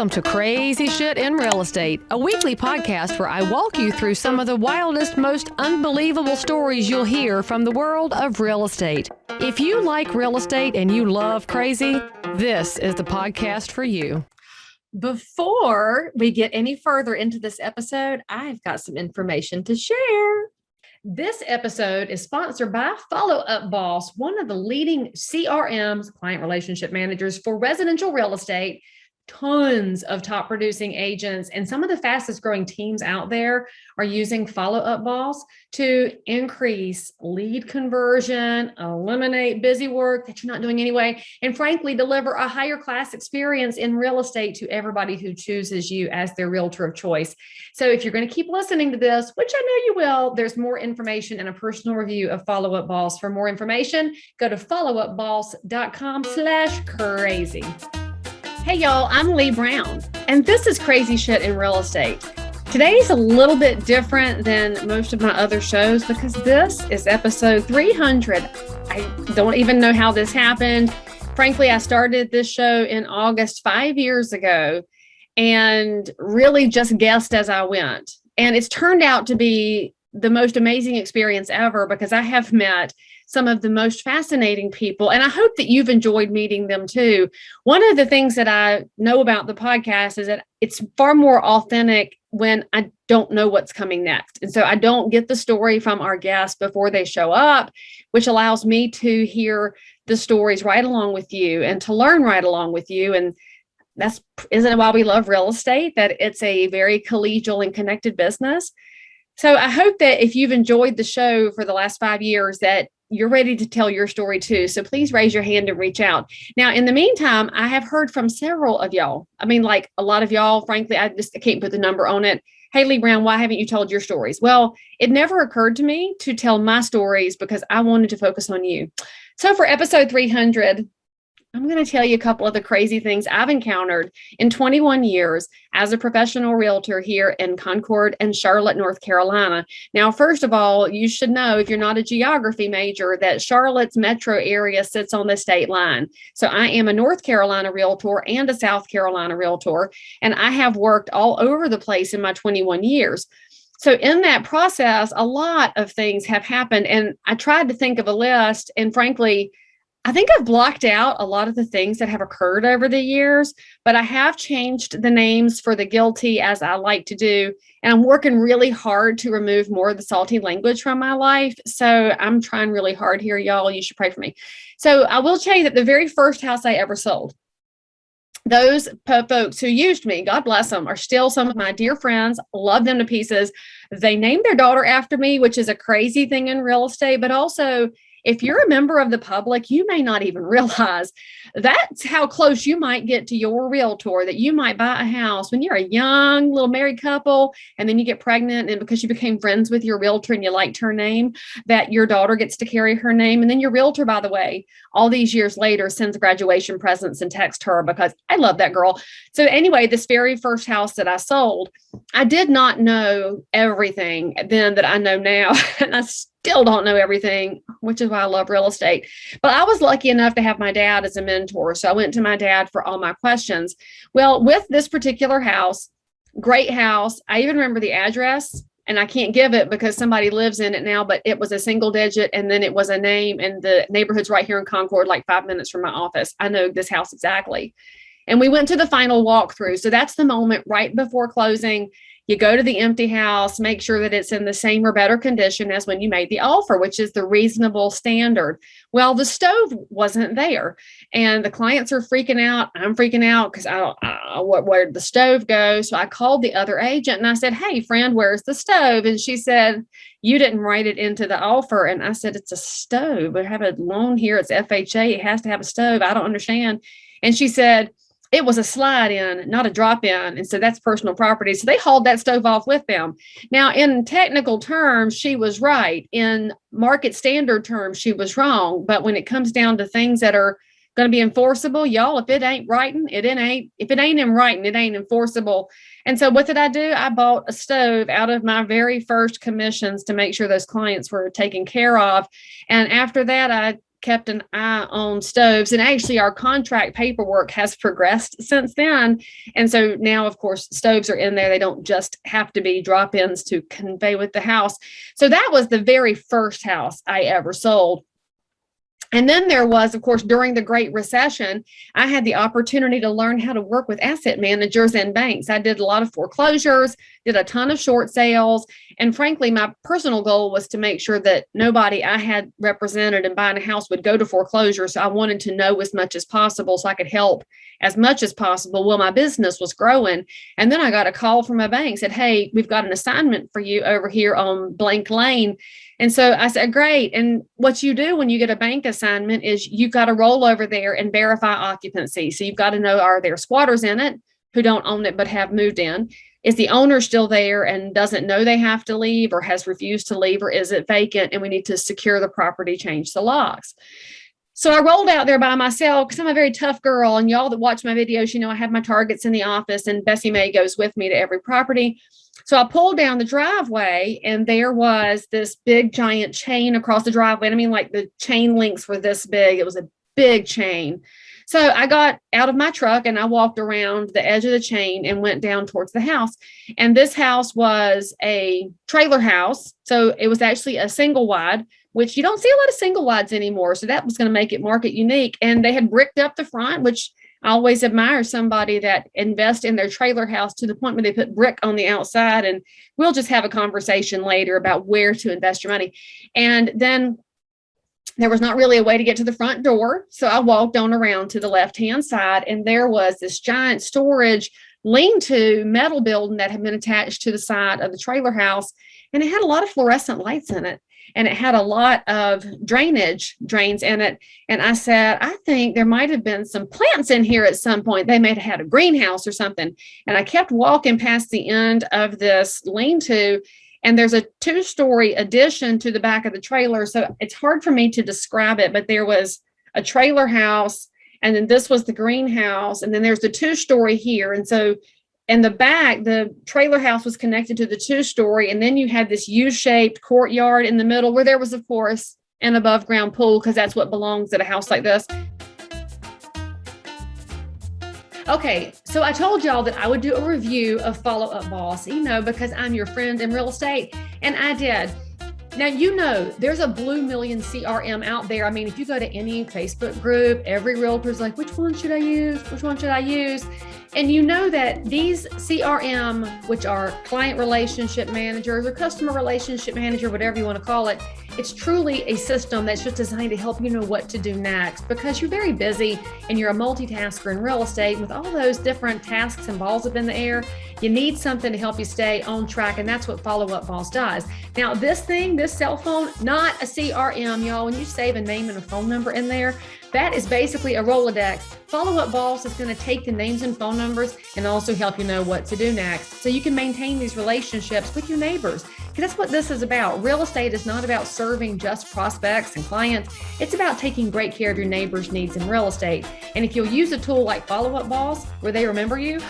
Welcome to Crazy Shit in Real Estate, a weekly podcast where I walk you through some of the wildest, most unbelievable stories you'll hear from the world of real estate. If you like real estate and you love crazy, this is the podcast for you. Before we get any further into this episode, I've got some information to share. This episode is sponsored by Follow Up Boss, one of the leading CRMs, client relationship managers for residential real estate. Tons of top producing agents and some of the fastest growing teams out there are using Follow Up Boss to increase lead conversion, eliminate busy work that you're not doing anyway, and frankly, deliver a higher class experience in real estate to everybody who chooses you as their realtor of choice. So if you're going to keep listening to this, which I know you will, there's more information and a personal review of Follow Up Boss. For more information, go to followupboss.com/crazy. Hey y'all, I'm Leigh Brown, and this is Crazy Shit in Real Estate. Today's a little bit different than most of my other shows because this is episode 300. I don't even know how this happened. Frankly, I started this show in August 5 years ago and really just guessed as I went. And it's turned out to be the most amazing experience ever because I have met some of the most fascinating people. And I hope that you've enjoyed meeting them too. One of the things that I know about the podcast is that it's far more authentic when I don't know what's coming next. And so I don't get the story from our guests before they show up, which allows me to hear the stories right along with you and to learn right along with you. And isn't it why we love real estate, that it's a very collegial and connected business? So I hope that if you've enjoyed the show for the last 5 years, that you're ready to tell your story too. So please raise your hand and reach out. Now, in the meantime, I have heard from several of y'all. I mean, like a lot of y'all, frankly, I can't put the number on it. Hey, Leigh Brown, why haven't you told your stories? Well, it never occurred to me to tell my stories because I wanted to focus on you. So for episode 300, I'm going to tell you a couple of the crazy things I've encountered in 21 years as a professional realtor here in Concord and Charlotte, North Carolina. Now, first of all, you should know, if you're not a geography major, that Charlotte's metro area sits on the state line. So I am a North Carolina realtor and a South Carolina realtor, and I have worked all over the place in my 21 years. So in that process, a lot of things have happened, and I tried to think of a list, and frankly, I think I've blocked out a lot of the things that have occurred over the years, but I have changed the names for the guilty as I like to do. And I'm working really hard to remove more of the salty language from my life. So I'm trying really hard here, y'all. You should pray for me. So I will tell you that the very first house I ever sold, those folks who used me, God bless them, are still some of my dear friends. Love them to pieces. They named their daughter after me, which is a crazy thing in real estate, but also, if you're a member of the public, you may not even realize that's how close you might get to your realtor, that you might buy a house when you're a young little married couple and then you get pregnant, and because you became friends with your realtor and you liked her name, that your daughter gets to carry her name. And then your realtor, by the way, all these years later sends graduation presents and texts her because I love that girl. So anyway, this very first house that I sold, I did not know everything then that I know now. And I still don't know everything, which is why I love real estate. But I was lucky enough to have my dad as a mentor. So I went to my dad for all my questions. Well, with this particular house, great house, I even remember the address, and I can't give it because somebody lives in it now, but it was a single digit, and then it was a name, and the neighborhood's right here in Concord, like 5 minutes from my office. I know this house exactly. And we went to the final walkthrough. So that's the moment right before closing. You go to the empty house, make sure that it's in the same or better condition as when you made the offer, which is the reasonable standard. Well, the stove wasn't there, and the clients are freaking out. I'm freaking out because I don't know where the stove goes. So I called the other agent and I said, "Hey, friend, where's the stove?" And she said, "You didn't write it into the offer." And I said, "It's a stove. We have a loan here. It's FHA. It has to have a stove. I don't understand." And she said, "It was a slide in, not a drop in. And so that's personal property." So they hauled that stove off with them. Now, in technical terms, she was right. In market standard terms, she was wrong. But when it comes down to things that are going to be enforceable, y'all, if it ain't writing, it ain't. If it ain't in writing, it ain't enforceable. And so what did I do? I bought a stove out of my very first commissions to make sure those clients were taken care of. And after that, I kept an eye on stoves. And actually, our contract paperwork has progressed since then. And so now, of course, stoves are in there. They don't just have to be drop-ins to convey with the house. So that was the very first house I ever sold. And then there was, of course, during the Great Recession, I had the opportunity to learn how to work with asset managers and banks. I did a lot of foreclosures, did a ton of short sales. And frankly, my personal goal was to make sure that nobody I had represented in buying a house would go to foreclosure. So I wanted to know as much as possible so I could help as much as possible. Well, my business was growing. And then I got a call from a bank, said, hey, we've got an assignment for you over here on blank lane. And so I said, great. And what you do when you get a bank assignment is you've got to roll over there and verify occupancy. So you've got to know, are there squatters in it who don't own it but have moved in? Is the owner still there and doesn't know they have to leave or has refused to leave, or is it vacant and we need to secure the property, change the locks? So I rolled out there by myself because I'm a very tough girl. And y'all that watch my videos, you know, I have my targets in the office and Bessie Mae goes with me to every property. So I pulled down the driveway and there was this big giant chain across the driveway. And I mean, like the chain links were this big. It was a big chain. So I got out of my truck and I walked around the edge of the chain and went down towards the house. And this house was a trailer house. So it was actually a single wide, which you don't see a lot of single wides anymore. So that was going to make it market unique. And they had bricked up the front, which I always admire somebody that invests in their trailer house to the point where they put brick on the outside. And we'll just have a conversation later about where to invest your money. And then there was not really a way to get to the front door. So I walked on around to the left-hand side and there was this giant storage lean-to metal building that had been attached to the side of the trailer house. And it had a lot of fluorescent lights in it. And it had a lot of drainage drains in it. And I said, I think there might have been some plants in here at some point. They may have had a greenhouse or something. And I kept walking past the end of this lean-to, and there's a 2-story addition to the back of the trailer. So it's hard for me to describe it, but there was a trailer house, and then this was the greenhouse, and then there's the 2-story here. And so in the back, the trailer house was connected to the 2-story, and then you had this U-shaped courtyard in the middle where there was, of course, an above ground pool, because that's what belongs at a house like this. Okay, so I told y'all that I would do a review of Follow Up Boss, you know, because I'm your friend in real estate, and I did. Now, you know, there's a blue million CRM out there. I mean, if you go to any Facebook group, every realtor's like, which one should I use? Which one should I use? And you know that these CRM, which are client relationship managers or customer relationship manager, whatever you want to call it, it's truly a system that's just designed to help you know what to do next, because you're very busy and you're a multitasker in real estate. With all those different tasks and balls up in the air, you need something to help you stay on track. And that's what Follow Up Boss does. Now, this thing, this cell phone, not a CRM, y'all. When you save a name and a phone number in there, that is basically a Rolodex. Follow Up Boss is going to take the names and phone numbers and also help you know what to do next, so you can maintain these relationships with your neighbors. Because that's what this is about. Real estate is not about serving just prospects and clients. It's about taking great care of your neighbors' needs in real estate. And if you'll use a tool like Follow Up Boss, where they remember you,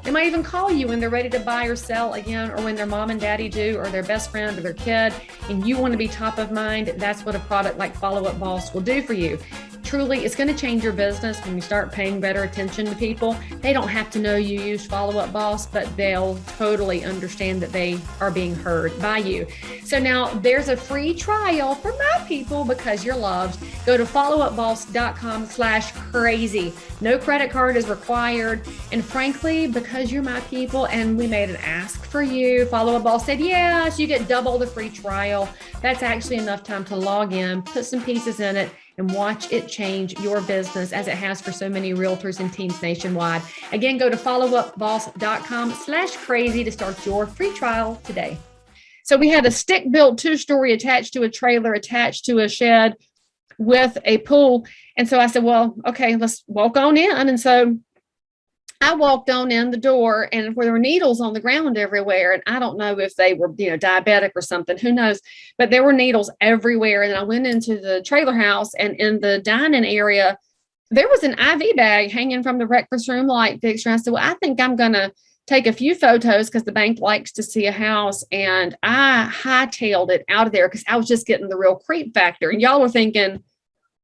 they might even call you when they're ready to buy or sell again, or when their mom and daddy do, or their best friend or their kid, and you want to be top of mind. That's what a product like Follow Up Boss will do for you. Truly, it's going to change your business when you start paying better attention to people. They don't have to know you use Follow Up Boss, but they'll totally understand that they are being heard by you. So now there's a free trial for my people because you're loved. Go to followupboss.com/crazy. No credit card is required. And frankly, because you're my people and we made an ask for you, Follow Up Boss said, yes, you get double the free trial. That's actually enough time to log in, put some pieces in it, and watch it change your business as it has for so many realtors and teams nationwide. Again, go to followupboss.com/crazy to start your free trial today. So we had a stick-built 2-story attached to a trailer, attached to a shed with a pool. And so I said, well, okay, let's walk on in. And so I walked on in the door, and where there were needles on the ground everywhere. And I don't know if they were, diabetic or something, who knows, but there were needles everywhere. And I went into the trailer house, and in the dining area, there was an IV bag hanging from the breakfast room light fixture. I said, well, I think I'm going to take a few photos because the bank likes to see a house. And I hightailed it out of there because I was just getting the real creep factor. And y'all were thinking,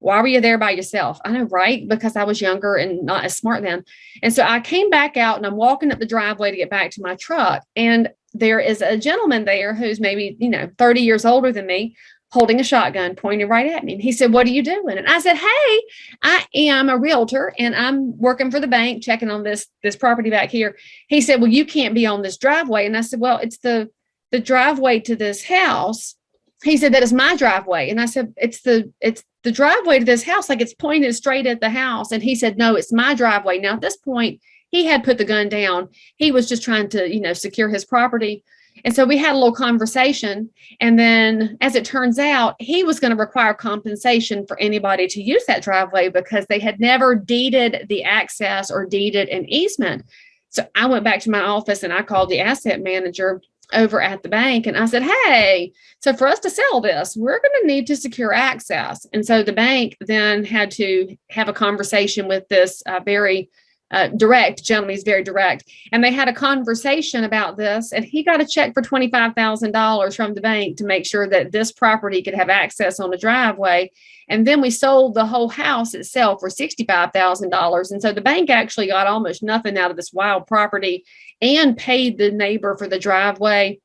Why were you there by yourself? I know, right? Because I was younger and not as smart then. And so I came back out and I'm walking up the driveway to get back to my truck. And there is a gentleman there who's maybe, 30 years older than me, holding a shotgun pointed right at me. And he said, "What are you doing?" And I said, "Hey, I am a realtor and I'm working for the bank, checking on this property back here." He said, "Well, you can't be on this driveway." And I said, "Well, it's the driveway to this house." He said, "That is my driveway." And I said, it's the driveway to this house, like it's pointed straight at the house." And he said, "No, it's my driveway." Now at this point, he had put the gun down. He was just trying to, secure his property. And so we had a little conversation. And then as it turns out, he was going to require compensation for anybody to use that driveway because they had never deeded the access or deeded an easement. So I went back to my office and I called the asset manager over at the bank. And I said, "Hey, so for us to sell this, we're going to need to secure access." And so the bank then had to have a conversation with this very direct gentleman. He's very direct. And they had a conversation about this. And he got a check for $25,000 from the bank to make sure that this property could have access on the driveway. And then we sold the whole house itself for $65,000. And so the bank actually got almost nothing out of this wild property and paid the neighbor for the driveway.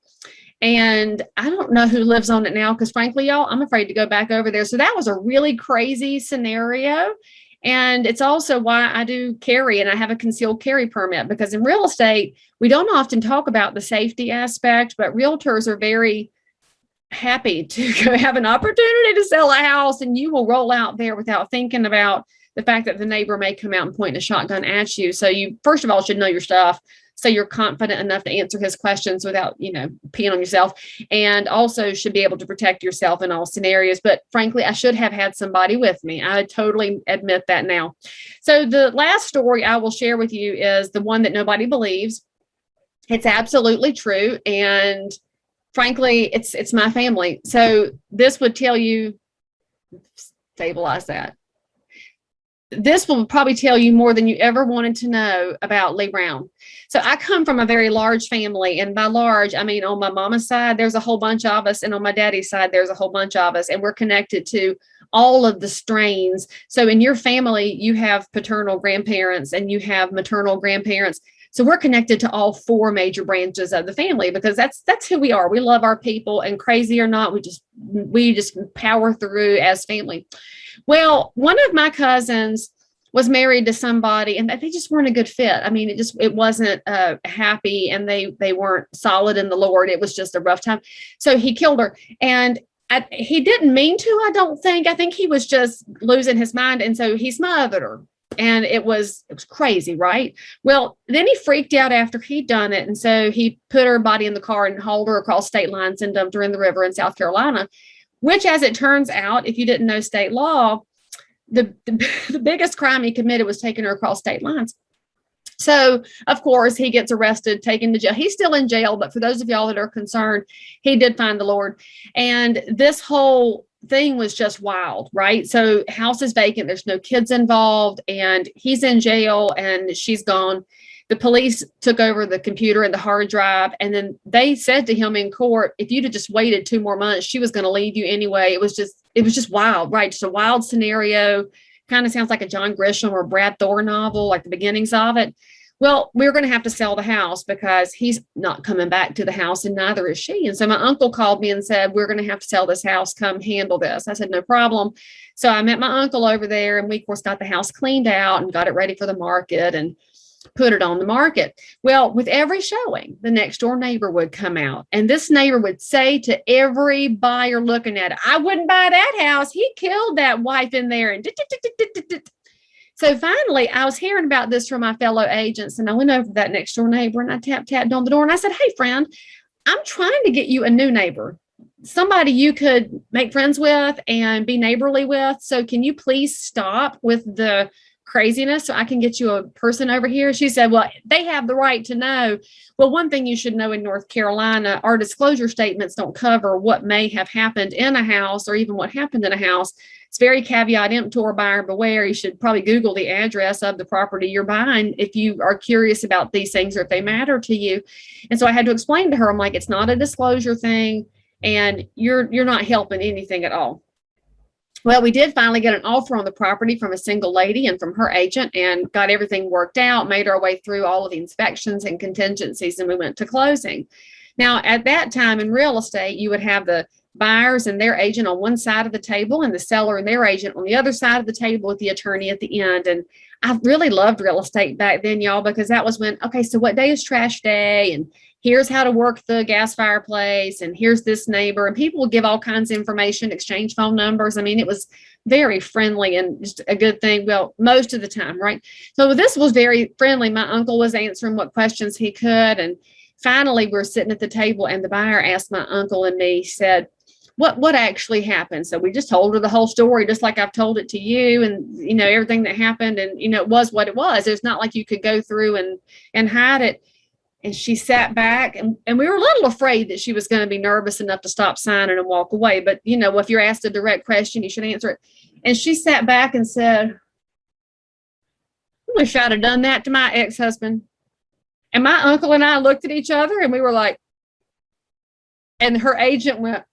And I don't know who lives on it now because frankly, y'all, I'm afraid to go back over there. So that was a really crazy scenario. And it's also why I do carry and I have a concealed carry permit, because in real estate, we don't often talk about the safety aspect, but realtors are very happy to have an opportunity to sell a house, and you will roll out there without thinking about the fact that the neighbor may come out and point a shotgun at you. So you, first of all, should know your stuff, so you're confident enough to answer his questions without, peeing on yourself, and also should be able to protect yourself in all scenarios. But frankly, I should have had somebody with me. I totally admit that now. So the last story I will share with you is the one that nobody believes. It's absolutely true. And frankly, it's my family. So this would tell you, stabilize that. This will probably tell you more than you ever wanted to know about Leigh Brown. So I come from a very large family, and by large, I mean on my mama's side, there's a whole bunch of us, and on my daddy's side, there's a whole bunch of us, and we're connected to all of the strains. So in your family, you have paternal grandparents and you have maternal grandparents. So we're connected to all four major branches of the family because that's who we are. We love our people, and crazy or not, we just power through as family. Well, one of my cousins was married to somebody and they just weren't a good fit. I mean, it wasn't happy, and they weren't solid in the Lord. It was just a rough time. So he killed her, and he didn't mean to, I don't think. I think he was just losing his mind. And so he smothered her, and it was crazy, right? Well, then he freaked out after he'd done it. And so he put her body in the car and hauled her across state lines and dumped her in the river in South Carolina, which, as it turns out, if you didn't know state law, the biggest crime he committed was taking her across state lines. So, of course, he gets arrested, taken to jail. He's still in jail, but for those of y'all that are concerned, he did find the Lord. And this whole thing was just wild, right? So house is vacant. There's no kids involved, and he's in jail and she's gone. The police took over the computer and the hard drive. And then they said to him in court, if you'd have just waited 2 more months, she was going to leave you anyway. It was just wild, right? Just a wild scenario. Kind of sounds like a John Grisham or Brad Thor novel, like the beginnings of it. Well, we're going to have to sell the house because he's not coming back to the house, and neither is she. And so my uncle called me and said, we're going to have to sell this house. Come handle this. I said, no problem. So I met my uncle over there, and we, of course, got the house cleaned out and got it ready for the market and put it on the market. Well, with every showing, the next door neighbor would come out, and this neighbor would say to every buyer looking at it, I wouldn't buy that house. He killed that wife in there. And so finally, I was hearing about this from my fellow agents, and I went over to that next door neighbor and I tapped on the door and I said, hey, friend, I'm trying to get you a new neighbor, somebody you could make friends with and be neighborly with. So can you please stop with the craziness so I can get you a person over here? She said, well, they have the right to know. Well, one thing you should know in North Carolina, our disclosure statements don't cover what may have happened in a house or even what happened in a house. It's very caveat emptor, buyer beware. You should probably Google the address of the property you're buying if you are curious about these things or if they matter to you. And so I had to explain to her, I'm like, it's not a disclosure thing, and you're not helping anything at all. Well, we did finally get an offer on the property from a single lady and from her agent, and got everything worked out, made our way through all of the inspections and contingencies, and we went to closing. Now, at that time in real estate, you would have the buyers and their agent on one side of the table and the seller and their agent on the other side of the table with the attorney at the end. And I really loved real estate back then, y'all, because that was when, okay, so what day is trash day? And here's how to work the gas fireplace, and here's this neighbor, and people would give all kinds of information, exchange phone numbers. I mean, it was very friendly and just a good thing. Well, most of the time, right? So this was very friendly. My uncle was answering what questions he could. And finally, we're sitting at the table, and the buyer asked my uncle and me, said, what actually happened? So we just told her the whole story, just like I've told it to you, and everything that happened. And it was what it was. It's not like you could go through and hide it. And she sat back, and we were a little afraid that she was going to be nervous enough to stop signing and walk away. But, if you're asked a direct question, you should answer it. And she sat back and said, I wish I'd have done that to my ex-husband. And my uncle and I looked at each other, and we were like, and her agent went,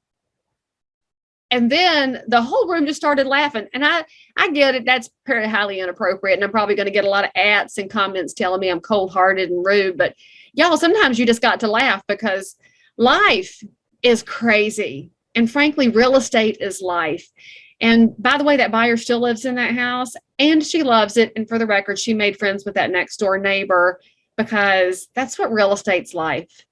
and then the whole room just started laughing. And I get it. That's very highly inappropriate. And I'm probably going to get a lot of ats and comments telling me I'm cold-hearted and rude. But y'all, sometimes you just got to laugh, because life is crazy. And frankly, real estate is life. And by the way, that buyer still lives in that house, and she loves it. And for the record, she made friends with that next door neighbor, because that's what real estate's life.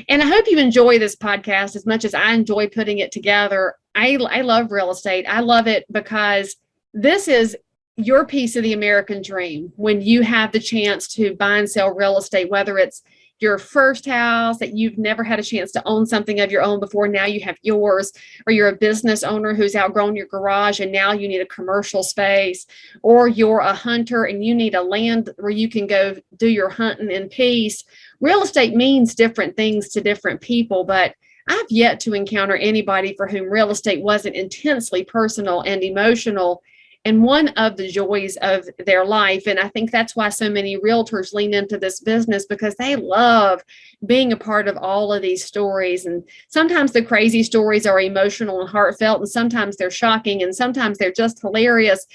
And I hope you enjoy this podcast as much as I enjoy putting it together. I love real estate. I love it because this is your piece of the American dream. When you have the chance to buy and sell real estate, whether it's your first house that you've never had a chance to own something of your own before, now you have yours, or you're a business owner who's outgrown your garage and now you need a commercial space, or you're a hunter and you need a land where you can go do your hunting in peace. Real estate means different things to different people, but I've yet to encounter anybody for whom real estate wasn't intensely personal and emotional and one of the joys of their life. And I think that's why so many realtors lean into this business, because they love being a part of all of these stories. And sometimes the crazy stories are emotional and heartfelt, and sometimes they're shocking, and sometimes they're just hilarious.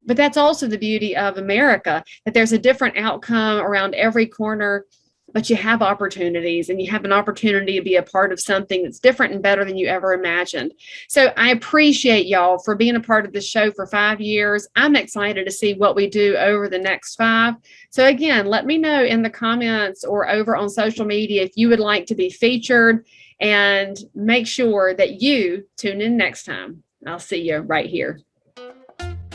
But that's also the beauty of America, that there's a different outcome around every corner. But you have opportunities, and you have an opportunity to be a part of something that's different and better than you ever imagined. So I appreciate y'all for being a part of this show for 5 years. I'm excited to see what we do over the next 5. So again, let me know in the comments or over on social media if you would like to be featured, and make sure that you tune in next time. I'll see you right here.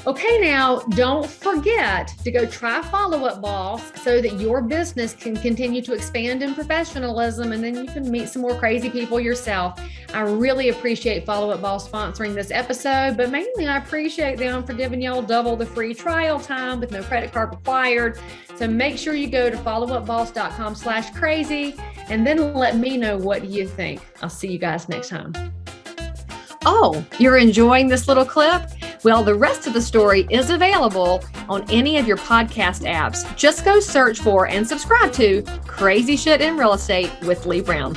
Okay, now don't forget to go try Follow Up Boss so that your business can continue to expand in professionalism, and then you can meet some more crazy people yourself. I really appreciate Follow Up Boss sponsoring this episode, but mainly I appreciate them for giving y'all double the free trial time with no credit card required. So make sure you go to followupboss.com/crazy and then let me know what you think. I'll see you guys next time. Oh, you're enjoying this little clip? Well, the rest of the story is available on any of your podcast apps. Just go search for and subscribe to Crazy Shit in Real Estate with Leigh Brown.